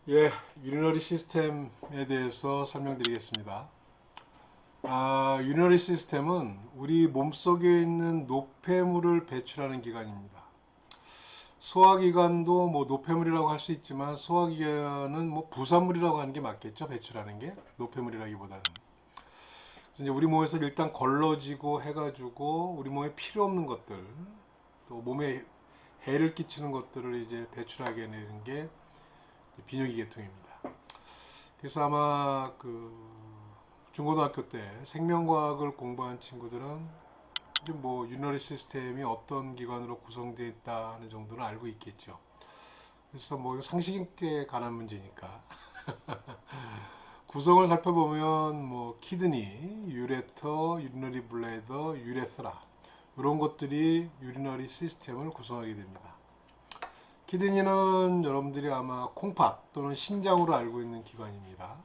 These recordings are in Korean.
예, 유리너리 시스템에 대해서 설명드리겠습니다. 유리너리 시스템은 우리 몸속에 있는 노폐물을 배출하는 기관입니다. 소화기관도 뭐 노폐물이라고 할 수 있지만 소화기관은 뭐 부산물이라고 하는 게 맞겠죠? 배출하는 게 노폐물이라기보다는. 그래서 이제 우리 몸에서 일단 걸러지고 해가지고 우리 몸에 필요 없는 것들, 또 몸에 해를 끼치는 것들을 이제 배출하게 되는 게 비뇨기 계통입니다. 그래서 아마 중고등학교 때 생명과학을 공부한 친구들은 뭐 유리너리 시스템이 어떤 기관으로 구성되어 있다는 정도는 알고 있겠죠. 그래서 뭐 상식 있게 관한 문제니까 구성을 살펴보면 뭐 키드니, 유레터, 유리너리 블레더, 유레스라 이런 것들이 유리너리 시스템을 구성하게 됩니다. 키드니는 여러분들이 아마 콩팥 또는 신장으로 알고 있는 기관입니다.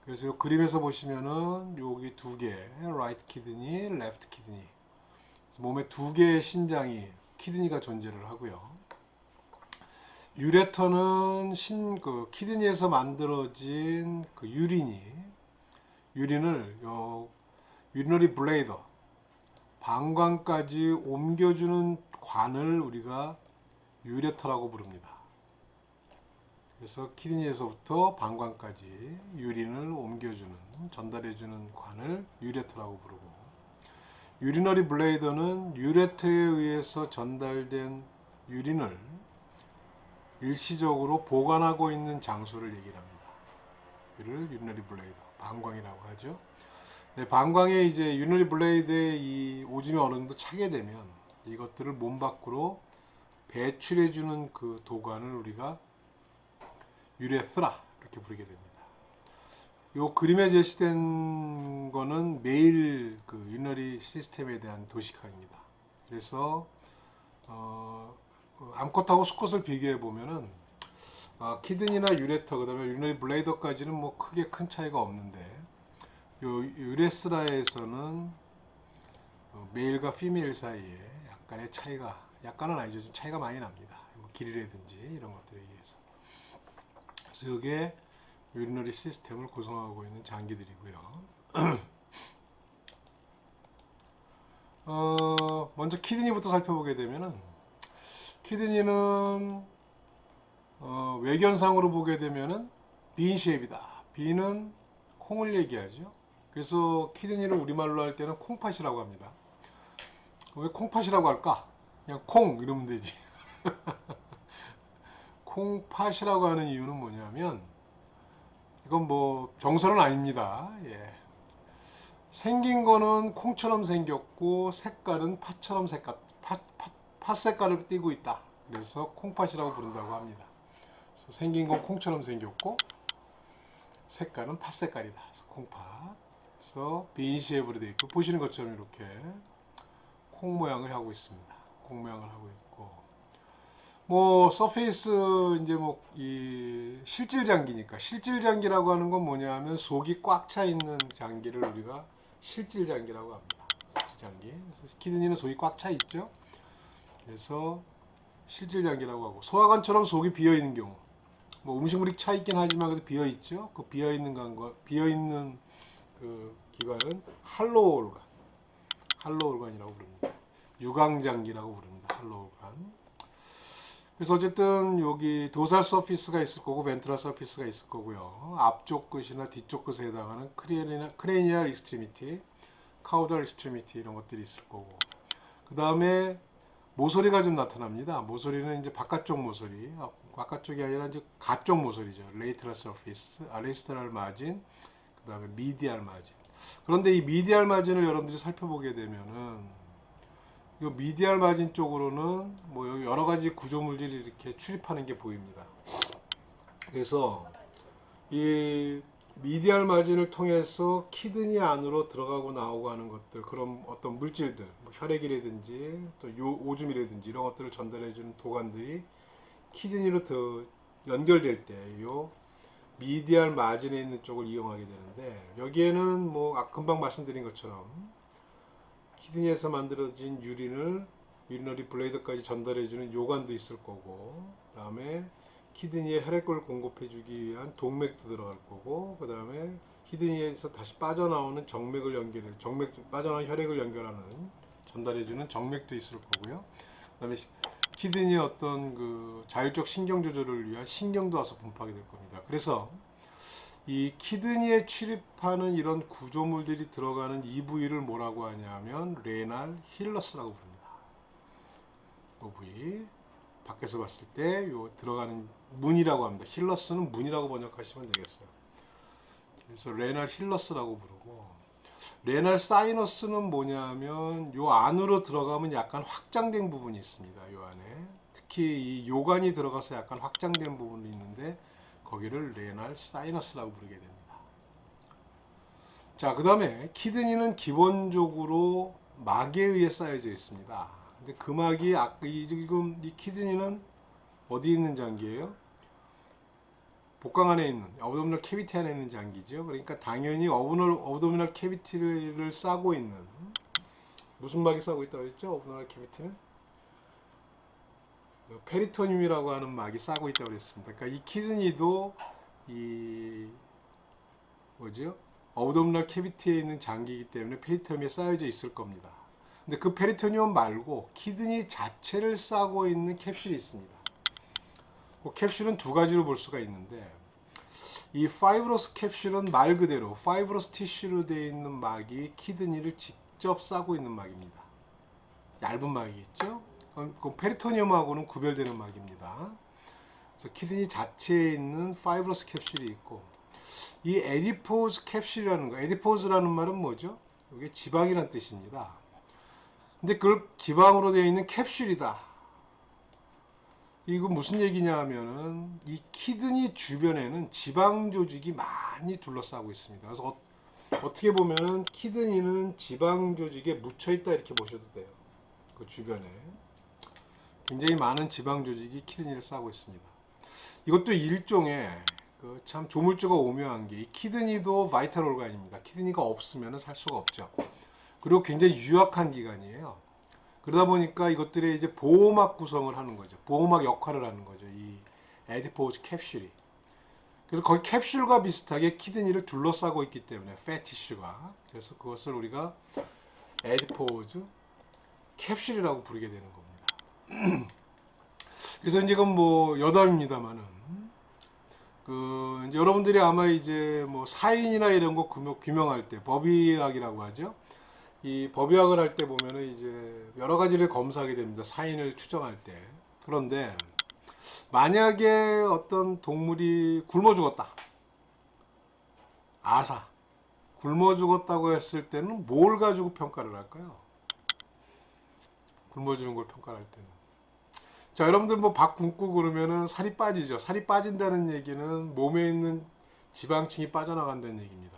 그래서 이 그림에서 보시면은 여기 두 개, 라이트 키드니, 레프트 키드니. 몸에 두 개의 신장이 키드니가 존재를 하고요. 유레터는 키드니에서 만들어진 유린을 유리너리 블레이더, 방광까지 옮겨주는 관을 우리가 유레터라고 부릅니다. 그래서 키드니에서부터 방광까지 유린을 옮겨주는, 전달해주는 관을 유레터라고 부르고, 유리너리 블레이더는 유레터에 의해서 전달된 유린을 일시적으로 보관하고 있는 장소를 얘기를 합니다. 이를 유리너리 블레이더, 방광이라고 하죠. 네, 방광에 이제 유리너리 블레이드에 이 오줌이 어느 정도 차게 되면 이것들을 몸 밖으로 배출해주는 그 도관을 우리가 유레스라 이렇게 부르게 됩니다. 이 그림에 제시된 거는 매일 유리너리 시스템에 대한 도식화입니다. 그래서 암컷하고 수컷을 비교해 보면은 키드니나 유레터 그다음에 유리너리 블레이더까지는 뭐 크게 큰 차이가 없는데 요 유레스라에서는 메일과 피메일 사이에 약간의 차이가, 약간은 아니죠, 좀 차이가 많이 납니다. 뭐 길이라든지 이런 것들에 의해서. 그래서 이게 유리너리 시스템을 구성하고 있는 장기들이고요. 먼저 키드니부터 살펴보게 되면은 키드니는 외견상으로 보게 되면은 빈 쉐입이다. 빈은 콩을 얘기하죠. 그래서 키드니를 우리말로 할 때는 콩팥이라고 합니다. 왜 콩팥이라고 할까? 그냥 콩 이러면 되지. 콩팥이라고 하는 이유는 뭐냐면 이건 뭐 정설은 아닙니다. 예. 생긴 거는 콩처럼 생겼고 색깔은 팥 색깔을 띠고 있다. 그래서 콩팥이라고 부른다고 합니다. 그래서 생긴 건 콩처럼 생겼고 색깔은 팥 색깔이다. 그래서 콩팥. 그래서 빈쉐입으로 되어 있고 보시는 것처럼 이렇게 콩 모양을 하고 있습니다. 콩 모양을 하고 있고 뭐 서페이스 이제 뭐 이 실질 장기니까 실질 장기라고 하는 건 뭐냐면 속이 꽉 차 있는 장기를 우리가 실질 장기라고 합니다. 실질 장기. 그래서 키드니는 속이 꽉 차 있죠. 그래서 실질 장기라고 하고 소화관처럼 속이 비어 있는 경우 뭐 음식물이 차 있긴 하지만 그래도 비어 있죠. 그 비어 있는 그 기관은 할로우 올관, 할로우 올관이라고 부릅니다. 유광장기라고 부릅니다. 할로우 올관. 그래서 어쨌든 여기 도살 서피스가 있을 거고 벤트럴 서피스가 있을 거고요. 앞쪽 끝이나 뒤쪽 끝에 해당하는 크레니얼 익스트리미티, 카우달 익스트리미티 이런 것들이 있을 거고. 그 다음에 모서리가 좀 나타납니다. 모서리는 이제 바깥쪽 모서리, 바깥쪽이 아니라 이제 가쪽 모서리죠. 레이트럴 서피스, 레이스터럴 마진, 그 다음에 미디알 마진. 그런데 이 미디알 마진을 여러분들이 살펴보게 되면은 이 미디알 마진 쪽으로는 뭐 여러 가지 구조물들이 이렇게 출입하는 게 보입니다. 그래서 이 미디알 마진을 통해서 키드니 안으로 들어가고 나오고 하는 것들, 그런 어떤 물질들, 뭐 혈액이라든지 또 오줌이라든지 이런 것들을 전달해주는 도관들이 키드니로 더 연결될 때 이 미디알 마진에 있는 쪽을 이용하게 되는데 여기에는 뭐 금방 말씀드린 것처럼 키드니에서 만들어진 유린을 유리너리 블레이더까지 전달해주는 요관도 있을 거고, 그 다음에 키드니에 혈액을 공급해주기 위한 동맥도 들어갈 거고, 그 다음에 키드니에서 다시 빠져나오는 정맥을 연결해, 정맥 빠져나온 혈액을 연결하는 전달해주는 정맥도 있을 거고요. 그 다음에 키드니의 어떤 그 자율적 신경 조절을 위한 신경도 와서 분포하게 될 겁니다. 그래서 이 키드니에 출입하는 이런 구조물들이 들어가는 이 부위를 뭐라고 하냐면 레날 힐러스라고 부릅니다. 이 부위 밖에서 봤을 때 요 들어가는 문이라고 합니다. 힐러스는 문이라고 번역하시면 되겠어요. 그래서 레날 힐러스라고 부르고, 레날 사이너스는 뭐냐면 요 안으로 들어가면 약간 확장된 부분이 있습니다. 요 안에 특히 이 요관이 들어가서 약간 확장된 부분이 있는데 거기를 레날 사이너스라고 부르게 됩니다. 자, 그 다음에 키드니는 기본적으로 막에 의해 쌓여져 있습니다. 근데 그 막이 지금 이 키드니는 어디 있는 장기예요? 복강 안에 있는 어브도미널 캐비티 안에 있는 장기죠. 그러니까 당연히 어브도미널 캐비티를 싸고 있는, 무슨 막이 싸고 있다고 했죠? 어브도미널 캐비티는 페리토늄이라고 하는 막이 싸고 있다고 그랬습니다. 그러니까 이 키드니도 이 뭐죠? 어브도미널 캐비티에 있는 장기이기 때문에 페리토늄에 쌓여져 있을 겁니다. 근데 그 페리토늄 말고 키드니 자체를 싸고 있는 캡슐이 있습니다. 그 캡슐은 두 가지로 볼 수가 있는데, 이 파이브러스 캡슐은 말 그대로 파이브러스 티슈로 되어 있는 막이 키드니를 직접 싸고 있는 막입니다. 얇은 막이겠죠? 그 페리토늄하고는 구별되는 막입니다. 그래서 키드니 자체에 있는 파이브러스 캡슐이 있고, 이 에디포즈 캡슐이라는 거, 에디포즈라는 말은 뭐죠? 이게 지방이란 뜻입니다. 근데 그걸 지방으로 되어 있는 캡슐이다. 이거 무슨 얘기냐 하면은 이 키드니 주변에는 지방 조직이 많이 둘러싸고 있습니다. 그래서 어떻게 보면은 키드니는 지방 조직에 묻혀 있다 이렇게 보셔도 돼요. 그 주변에 굉장히 많은 지방 조직이 키드니를 싸고 있습니다. 이것도 일종의 그 참 조물주가 오묘한 게, 이 키드니도 바이탈 올간입니다. 키드니가 없으면 살 수가 없죠. 그리고 굉장히 유약한 기관이에요. 그러다 보니까 이것들의 이제 보호막 구성을 하는 거죠. 보호막 역할을 하는 거죠. 이 에디포즈 캡슐이. 그래서 거의 캡슐과 비슷하게 키드니를 둘러싸고 있기 때문에 패티슈가. 그래서 그것을 우리가 에디포즈 캡슐이라고 부르게 되는 겁니다. 그래서 이제 그건 뭐 여담입니다만은, 그 이제 여러분들이 아마 이제 뭐 사인이나 이런 거 규명할 때 법의학이라고 하죠. 이 법의학을 할 때 보면은 이제 여러 가지를 검사하게 됩니다. 사인을 추정할 때. 그런데 만약에 어떤 동물이 굶어 죽었다. 아사. 굶어 죽었다고 했을 때는 뭘 가지고 평가를 할까요? 굶어 죽는 걸 평가할 때는. 자, 여러분들 뭐 밥 굶고 그러면은 살이 빠지죠. 살이 빠진다는 얘기는 몸에 있는 지방층이 빠져나간다는 얘기입니다.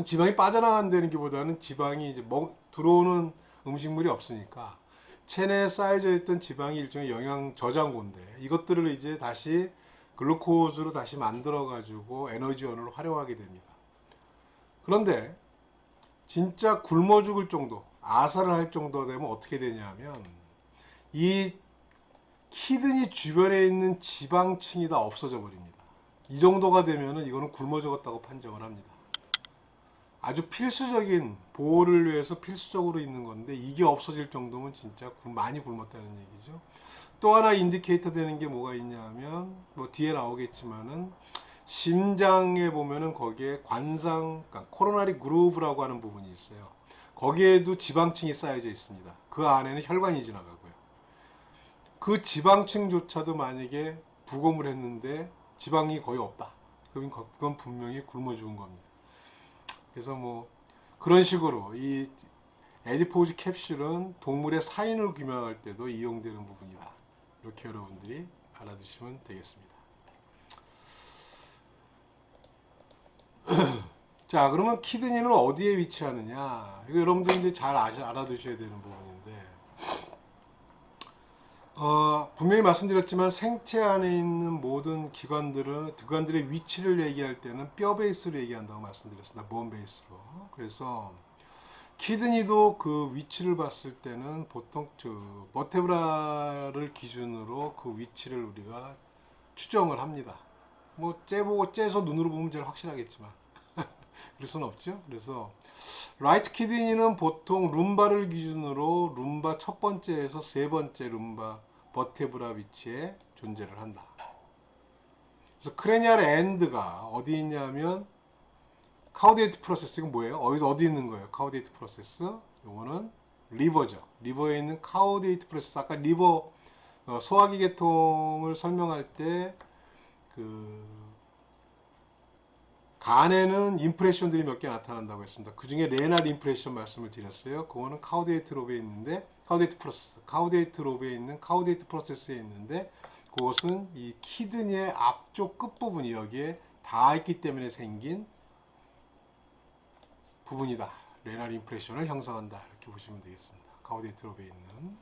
지방이 빠져나간다는 게보다는 지방이 이제 들어오는 음식물이 없으니까 체내에 쌓여져 있던 지방이 일종의 영양 저장고인데, 이것들을 이제 다시 글루코즈로 다시 만들어 가지고 에너지원으로 활용하게 됩니다. 그런데 진짜 굶어 죽을 정도, 아사를 할 정도 되면 어떻게 되냐면 이 키드니 주변에 있는 지방층이 다 없어져 버립니다. 이 정도가 되면은 이거는 굶어 죽었다고 판정을 합니다. 아주 필수적인 보호를 위해서 필수적으로 있는 건데 이게 없어질 정도면 진짜 많이 굶었다는 얘기죠. 또 하나 인디케이터 되는 게 뭐가 있냐면, 뭐 뒤에 나오겠지만은 심장에 보면은 거기에 관상, 그러니까 코로나리 그루브라고 하는 부분이 있어요. 거기에도 지방층이 쌓여져 있습니다. 그 안에는 혈관이 지나가고요. 그 지방층조차도 만약에 부검을 했는데 지방이 거의 없다. 그건 분명히 굶어 죽은 겁니다. 그래서 뭐 그런 식으로 이 에디포즈 캡슐은 동물의 사인을 규명할 때도 이용되는 부분이다. 이렇게 여러분들이 알아두시면 되겠습니다. 자, 그러면 키드니는 어디에 위치하느냐? 이거 여러분들이 이제 잘 알아두셔야 되는 부분인데, 분명히 말씀드렸지만 생체 안에 있는 모든 기관들의 위치를 얘기할 때는 뼈 베이스로 얘기한다고 말씀드렸습니다. 본 베이스로. 그래서 키드니도 그 위치를 봤을 때는 보통 버테브라를 기준으로 그 위치를 우리가 추정을 합니다. 뭐 째서 눈으로 보면 제일 확실하겠지만 그럴 수는 없죠. 그래서 라이트 키드니는 보통 룸바를 기준으로 룸바 첫 번째에서 세 번째 룸바 버테브라 위치에 존재를 한다. 그래서 크레니얼 엔드가 어디 있냐면 카우데이트 프로세스. 이건 뭐예요? 어디 있는 거예요? 카우데이트 프로세스. 요거는 리버죠. 리버에 있는 카우데이트 프로세스. 아까 리버 소화기 계통을 설명할 때 그 간에는 임프레션들이 몇 개 나타난다고 했습니다. 그 중에 레날 임프레션 말씀을 드렸어요. 그거는 카우데이트 로브에 있는데, 카우데이트 프로세스, 카우데이트 로브에 있는 카우데이트 프로세스에 있는데, 그것은 이 키드니의 앞쪽 끝부분이 여기에 닿아 있기 때문에 생긴 부분이다. 레날 임프레션을 형성한다. 이렇게 보시면 되겠습니다. 카우데이트 로브에 있는.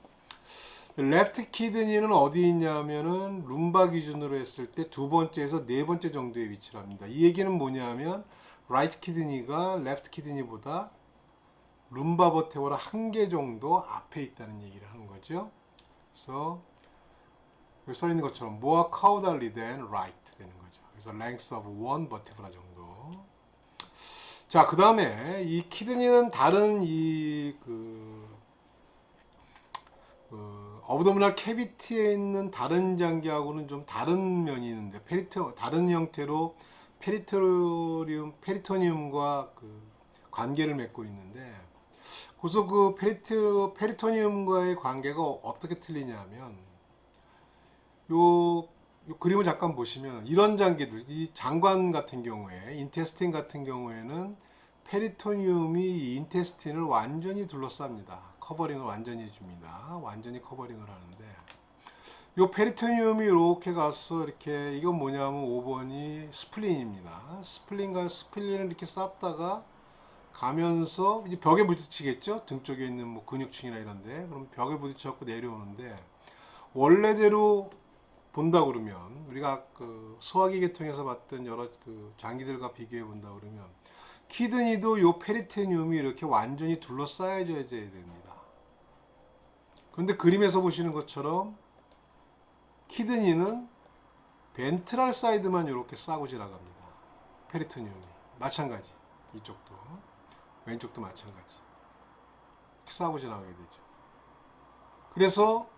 레프트 키드니는 어디 있냐면은 룸바 기준으로 했을 때 두 번째에서 네 번째 정도에 위치를 합니다. 이 얘기는 뭐냐면 라이트 키드니가 레프트 키드니보다 룸바 버테브라 한 개 정도 앞에 있다는 얘기를 하는 거죠. 그래서 여기 써 있는 것처럼 more caudally than right 되는 거죠. 그래서 length of one vertebra 정도. 자, 그 다음에 이 키드니는 다른 어브도미널 캐비티에 있는 다른 장기하고는 좀 다른 면이 있는데, 다른 형태로 페리토니움과 그 관계를 맺고 있는데, 그래서 그 페리토니움과의 관계가 어떻게 틀리냐면, 요 그림을 잠깐 보시면 이런 장기들, 이 장관 같은 경우에, 인테스틴 같은 경우에는 페리토니움이 이 인테스틴을 완전히 둘러쌉니다. 커버링을 완전히 해줍니다. 완전히 커버링을 하는데, 요 페리토니움이 이렇게 가서 이렇게, 이건 뭐냐면 5번이 스플린입니다. 스플린을 이렇게 쌓다가 가면서 이제 벽에 부딪히겠죠. 등 쪽에 있는 뭐 근육층이나 이런데, 그럼 벽에 부딪혀갖고 내려오는데, 원래대로 본다 그러면 우리가 그 소화기 계통에서 봤던 여러 그 장기들과 비교해 본다 그러면 키드니도 요 페리토니움이 이렇게 완전히 둘러싸여져야 됩니다. 그런데 그림에서 보시는 것처럼 키드니는 벤트랄 사이드만 이렇게 싸고 지나갑니다. 페리토니움이 마찬가지. 이쪽도 왼쪽도 마찬가지. 이렇게 싸고 지나가게 되죠. 그래서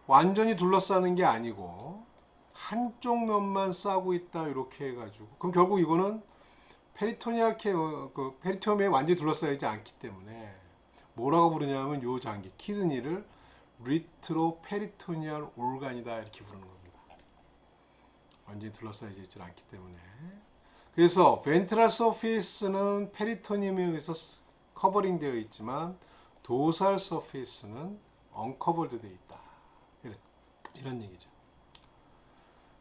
완전히 둘러싸는 게 아니고 한쪽 면만 싸고 있다 이렇게 해가지고, 그럼 결국 이거는 페리토니움에 완전히 둘러싸이지 않기 때문에 뭐라고 부르냐면 요 장기 키드니를 리트로 페리토니얼 올간이다 이렇게 부르는 겁니다. 완전히 둘러싸이지 있지 않기 때문에. 그래서 벤트럴 서피스는 페리토니움에 의해서 커버링 되어 있지만 도살 서피스는 언커버드 되어 있다. 이런 얘기죠.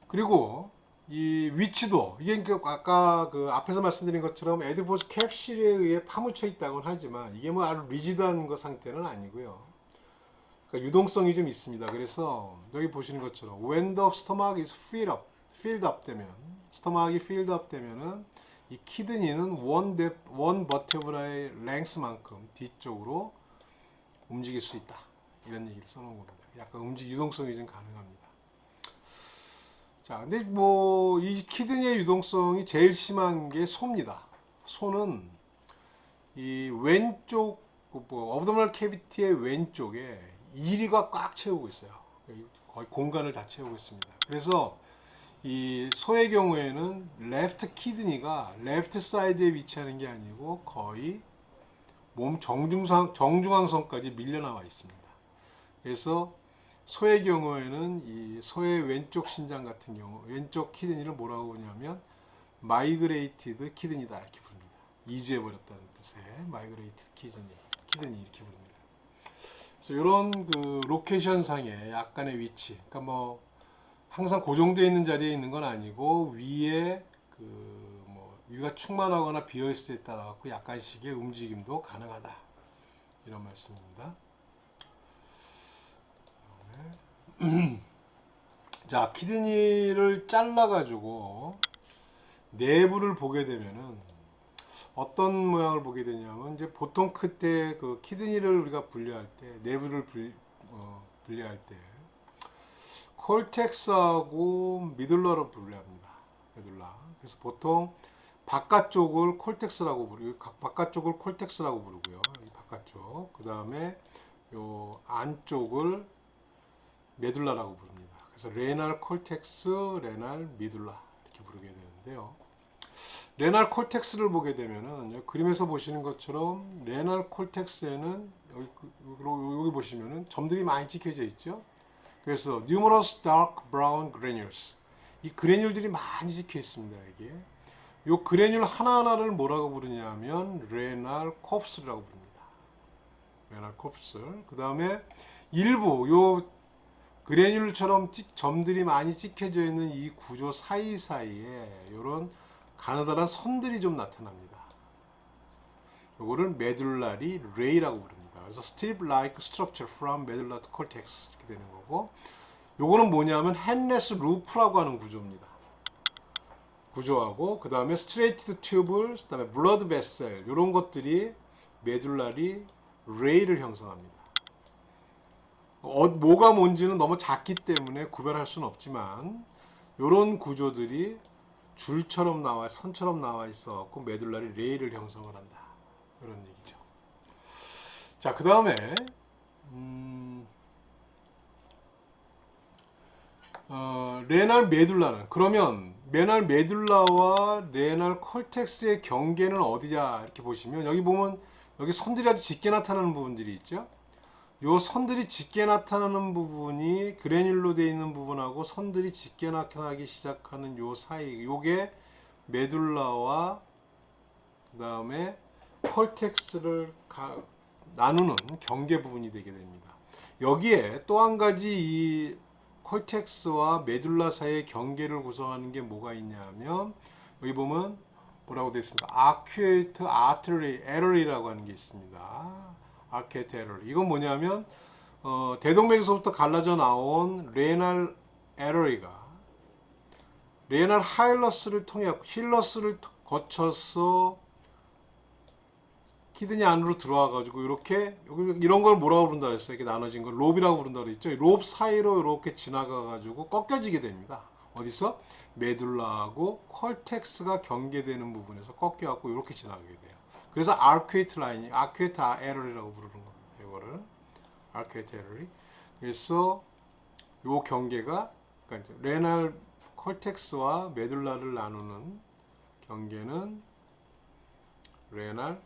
그리고 이 위치도, 이게 아까 그 앞에서 말씀드린 것처럼 에드포즈 캡슐에 의해 파묻혀 있다고는 하지만 이게 뭐 아주 리지드한 거 상태는 아니고요. 그러니까 유동성이 좀 있습니다. 그래서 여기 보시는 것처럼 when the stomach is filled up 되면, 스토막이 filled up 되면은 이 키드니는 one vertebra의 length만큼 뒤쪽으로 움직일 수 있다. 이런 얘기를 써놓은 겁니다. 약간 유동성이 좀 가능합니다. 자, 근데 뭐 이 키드니의 유동성이 제일 심한 게 소입니다. 소는 이 왼쪽 어브도미널 캐비티의 왼쪽에 이리가 꽉 채우고 있어요. 거의 공간을 다 채우고 있습니다. 그래서 이 소의 경우에는 레프트 키드니가 레프트 사이드에 위치하는 게 아니고 거의 몸 정중앙선까지 밀려 나와 있습니다. 그래서 소의 경우에는 이 소의 왼쪽 신장 같은 경우, 왼쪽 키드니를 뭐라고 보냐면 마이그레이티드 키드니다 이렇게 부릅니다. 이주해 버렸다는 뜻의 마이그레이티드 키드니 이렇게 부릅니다. 그래서 이런 그 로케이션 상의 약간의 위치, 그러니까 뭐 항상 고정되어 있는 자리에 있는 건 아니고 위에 그 뭐 위가 충만하거나 비어 있을 때 따라 갖고 약간씩의 움직임도 가능하다 이런 말씀입니다. 자, 키드니를 잘라가지고 내부를 보게 되면은 어떤 모양을 보게 되냐면, 이제 보통 그때 그 키드니를 우리가 분리할 때, 내부를 분리할 때 콜텍스하고 미들러를 분류합니다. 메둘라. 그래서 보통 바깥쪽을 콜텍스라고 부르고, 바깥쪽을 콜텍스라고 부르고요. 이 바깥쪽. 그 다음에 요 안쪽을 메둘라라고 부릅니다. 그래서 레날 콜텍스, 레날 미둘라 이렇게 부르게 되는데요. 레날 콜텍스를 보게 되면은 그림에서 보시는 것처럼 레날 콜텍스에는 여기 보시면은 점들이 많이 찍혀져 있죠. 그래서 numerous dark brown granules, 이 그래뉼들이 많이 찍혀 있습니다. 이게 요 그래뉼 하나하나를 뭐라고 부르냐면 레날 콥스라고 부릅니다. 레날 콥스. 그 다음에 일부 요 그래뉼처럼 점들이 많이 찍혀져 있는 이 구조 사이사이에 이런 가느다란 선들이 좀 나타납니다. 요거를 메둘라리 레이라고 부릅니다. 그래서 strip-like structure from medulla to cortex 이렇게 되는 거고, 요거는 뭐냐면 헨레스 루프라고 하는 구조입니다. 구조하고 그 다음에 straight tubules, 그 다음에 blood vessel 이런 것들이 메둘라리 레이를 형성합니다. 뭐가 뭔지는 너무 작기 때문에 구별할 수는 없지만 이런 구조들이 줄처럼 나와 선처럼 나와 있어 갖고 메둘라리 레이를 형성을 한다, 이런 얘기죠. 자, 그 다음에 레날 메둘라는, 그러면 레날 메둘라와 레날 콜텍스의 경계는 어디냐 이렇게 보시면 여기 보면 여기 선들이 아주 짙게 나타나는 부분들이 있죠. 요 선들이 짙게 나타나는 부분이 그래뉼로 되어 있는 부분하고 선들이 짙게 나타나기 시작하는 요 사이, 요게 메둘라와 그 다음에 콜텍스를 나누는 경계 부분이 되게 됩니다. 여기에 또 한 가지 이 콜텍스와 메둘라 사이의 경계를 구성하는 게 뭐가 있냐면 여기 보면 뭐라고 되어 있습니까? 아큐에이트 아트리 에러리라고 하는 게 있습니다. 아큐에이트 에러리. 이건 뭐냐면 대동맥에서부터 갈라져 나온 레날 에러리가 레날 하일러스를 통해 힐러스를 거쳐서 키드니 안으로 들어와 가지고 이렇게 이런 걸 뭐라고 부른다 그랬어요? 이렇게 나눠진 걸 롭이라고 부른다 그랬죠? 롭 사이로 이렇게 지나가 가지고 꺾여지게 됩니다. 어디서? 메둘라하고 콜텍스가 경계되는 부분에서 꺾여 갖고 이렇게 지나가게 돼요. 그래서 아큐에이트 라인이 아큐에이트 에러리라고 부르는 겁니다. 이거를 아큐에이트 에러리. 그래서 요 경계가 그러니까 레날 콜텍스와 메둘라를 나누는 경계는 레날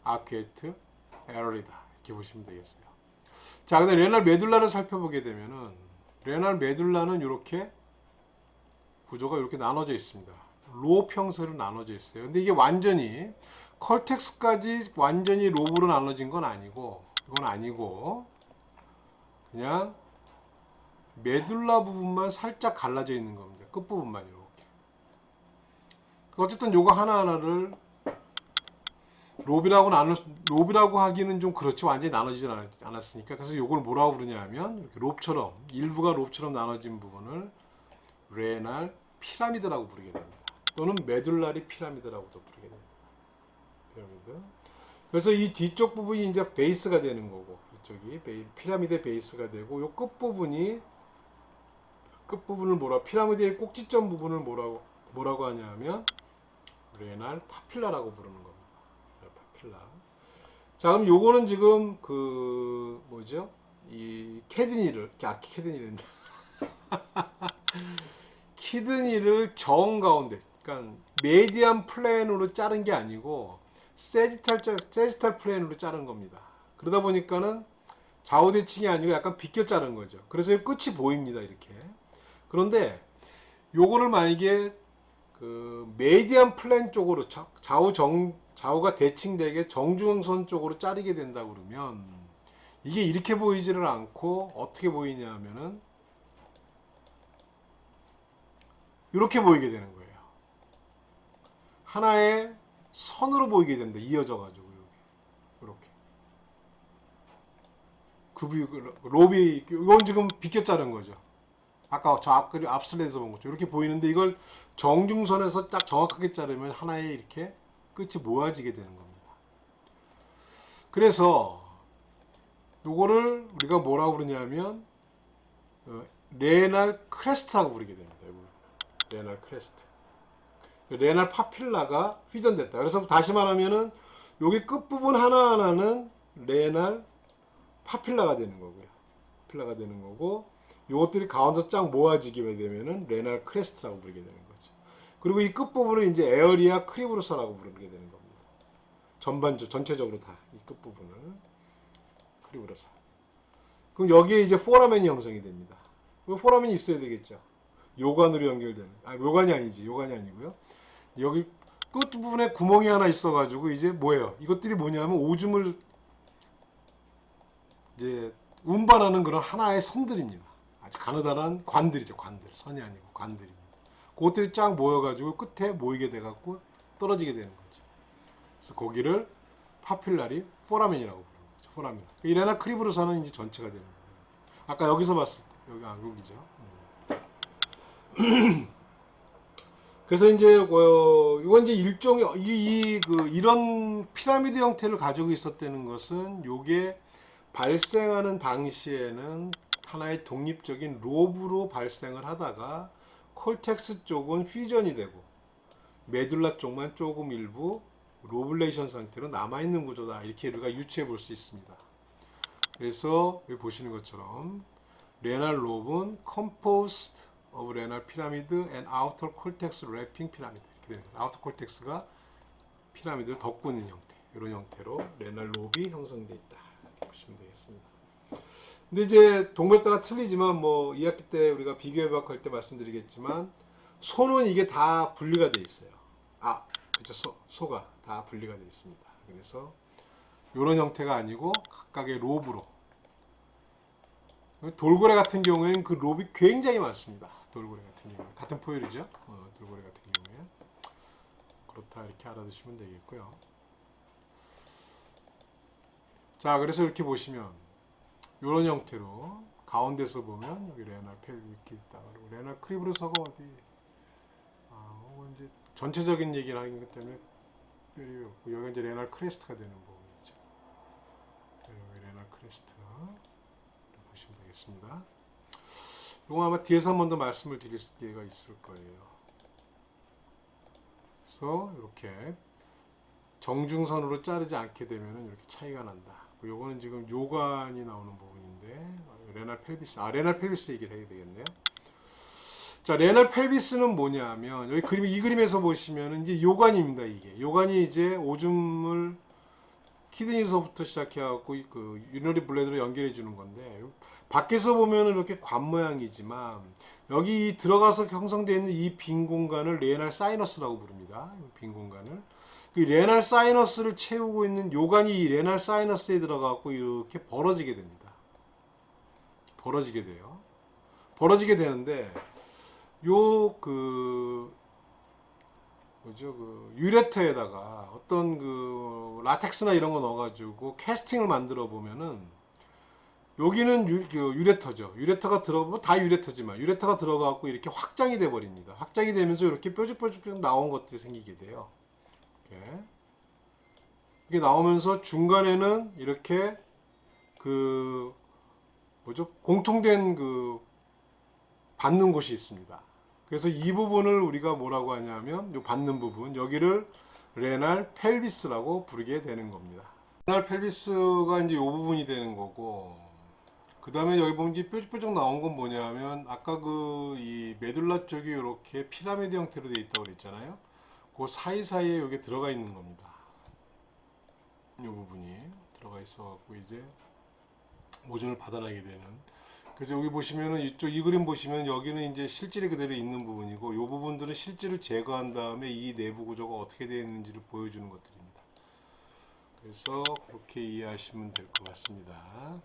아큐에이트 에러리다, 이렇게 보시면 되겠어요. 자, 근데 레날 메둘라를 살펴보게 되면은 레날 메둘라는 이렇게 구조가 이렇게 나눠져 있습니다. 롭 형태로 나눠져 있어요. 근데 이게 완전히 컬텍스까지 완전히 롭으로 나눠진 건 아니고, 이건 아니고 그냥 메둘라 부분만 살짝 갈라져 있는 겁니다. 끝부분만 이렇게. 어쨌든 요거 하나하나를 롭이라고 하기는 좀 그렇지, 완전히 나눠지지 않았으니까. 그래서 요걸 뭐라고 부르냐면 이렇게 롭처럼, 일부가 롭처럼 나눠진 부분을 레날 피라미드라고 부르게 됩니다. 또는 메둘라리 피라미드라고도 부르게 됩니다. 피라미드. 그래서 이 뒤쪽 부분이 이제 베이스가 되는 거고, 이쪽이 피라미드의 베이스가 되고, 요 끝부분을 피라미드의 꼭지점 부분을 뭐라고 하냐면 레날 파필라라고 부르는 겁니다. 파필라. 자, 그럼 요거는 지금 그 뭐죠? 이 키드니를 정 가운데, 그러니까 메디안 플랜으로 자른 게 아니고 세지탈 플랜으로 자른 겁니다. 그러다 보니까는 좌우 대칭이 아니고 약간 비껴 자른 거죠. 그래서 끝이 보입니다, 이렇게. 그런데 요거를 만약에 그 메디안 플랜 쪽으로 좌우가 대칭되게 정중앙선 쪽으로 자르게 된다 그러면 이게 이렇게 보이지를 않고 어떻게 보이냐 하면은 이렇게 보이게 되는 거예요. 하나의 선으로 보이게 됩니다. 이어져 가지고 이렇게. 롭이 이건 지금 비껴 자른 거죠. 아까 저 앞 슬라이드에서 본 거죠. 이렇게 보이는데 이걸 정중선에서 딱 정확하게 자르면 하나의 이렇게 끝이 모아지게 되는 겁니다. 그래서 요거를 우리가 뭐라고 그러냐면 레날 크레스트라고 부르게 됩니다. 레날 크레스트. 레날 파필라가 휘전됐다. 그래서 다시 말하면은 여기 끝부분 하나하나는 레날 파필라가 되는 거고요. 파필라가 되는 거고 요것들이 가운데서 쫙 모아지게 되면은 레날 크레스트라고 부르게 되는 거죠. 그리고 이 끝부분을 이제 에어리아 크리브로사라고 부르게 되는 겁니다. 전체적으로 다 이 끝부분을 크리브로사. 그럼 여기에 이제 포라멘이 형성이 됩니다. 포라멘이 있어야 되겠죠. 요관으로 연결되는. 요관이 아니지. 요관이 아니고요. 여기 끝부분에 구멍이 하나 있어가지고 이제 뭐예요? 이것들이 뭐냐면 오줌을 이제 운반하는 그런 하나의 선들입니다. 아주 가느다란 관들이죠. 관들. 선이 아니고 관들입니다. 그것들이 쫙 모여가지고 끝에 모이게 돼갖고 떨어지게 되는 거죠. 그래서 거기를 파필라리 포라멘이라고 부르는 거죠. 포라멘. 이 레나 크리브로사는 이제 전체가 되는 거예요. 아까 여기서 봤을 때 여기죠. 그래서 이제 이건 이제 일종의 이런 피라미드 형태를 가지고 있었다는 것은 요게 발생하는 당시에는 하나의 독립적인 로브로 발생을 하다가 콜텍스 쪽은 퓨전이 되고 메둘라 쪽만 조금 일부 로블레이션 상태로 남아있는 구조다. 이렇게 우리가 유추해 볼 수 있습니다. 그래서 여기 보시는 것처럼 레날 롭은 composed of renal pyramid and outer cortex wrapping pyramid 이렇게 되는 거죠. 아우터 콜텍스가 피라미드를 덮고 있는 형태, 이런 형태로 레날 롭이 형성되어 있다. 이렇게 보시면 되겠습니다. 근데 이제 동물 따라 틀리지만 뭐 2학기 때 우리가 비교해박할 때 말씀드리겠지만 소는 이게 다 분리가 되어 있어요. 그렇죠. 소가 다 분리가 되어 있습니다. 그래서 이런 형태가 아니고 각각의 롭으로. 돌고래 같은 경우에는 그 롭이 굉장히 많습니다. 돌고래 같은 경우에 같은 포유류죠. 돌고래 같은 경우에 그렇다 이렇게 알아두시면 되겠고요. 자, 그래서 이렇게 보시면 이런 형태로 가운데서 보면 여기 레날 펠빅이 있다. 그리고 레날 크리브로사가 어디? 이제 전체적인 얘기를 하는 것 때문에 여기가 이제 레날 크레스트가 되는 부분이죠. 여기 레날 크레스트. 보시면 되겠습니다. 이거 아마 뒤에서 한 번 더 말씀을 드릴 기회가 있을 거예요. 그래서 이렇게 정중선으로 자르지 않게 되면 이렇게 차이가 난다. 요거는 지금 요관이 나오는 부분인데 레날 펠비스, 레날 펠비스 얘기를 해야 되겠네요. 자, 레날 펠비스는 뭐냐면 여기 이 그림에서 보시면 이제 요관입니다. 이게 요관이 이제 오줌을 키드니서부터 시작해갖고 그 유너리 블레드로 연결해 주는 건데 밖에서 보면은 이렇게 관 모양이지만 여기 들어가서 형성되어 있는 이 빈 공간을 레날 사이너스라고 부릅니다. 빈 공간을 그 레날 사이너스를 채우고 있는 요관이 이 레날 사이너스에 들어가갖고 이렇게 벌어지게 됩니다. 벌어지게 돼요. 벌어지게 되는데 유레터에다가 어떤 그 라텍스나 이런 거 넣어가지고 캐스팅을 만들어 보면은 여기는 유레터죠. 유레터가 들어가면 다 유레터지만 유레터가 들어가고 이렇게 확장이 돼 버립니다. 확장이 되면서 이렇게 뾰족뾰족 나온 것들이 생기게 돼요. 이게 나오면서 중간에는 이렇게 공통된 받는 곳이 있습니다. 그래서 이 부분을 우리가 뭐라고 하냐면 이 받는 부분 여기를 레날 펠비스라고 부르게 되는 겁니다. 레날 펠비스가 이제 이 부분이 되는 거고 그 다음에 여기 보면 이제 뾰족뾰족 나온 건 뭐냐면 아까 이 메둘라 쪽이 이렇게 피라미드 형태로 되어 있다고 그랬잖아요. 그 사이사이에 여기 들어가 있는 겁니다. 이 부분이 들어가 있어 갖고 이제 오줌을 받아내게 되는. 그래서 여기 보시면은 이 그림 보시면 여기는 이제 실질이 그대로 있는 부분이고 이 부분들은 실질을 제거한 다음에 이 내부 구조가 어떻게 되어 있는지를 보여주는 것들입니다. 그래서 그렇게 이해하시면 될 것 같습니다.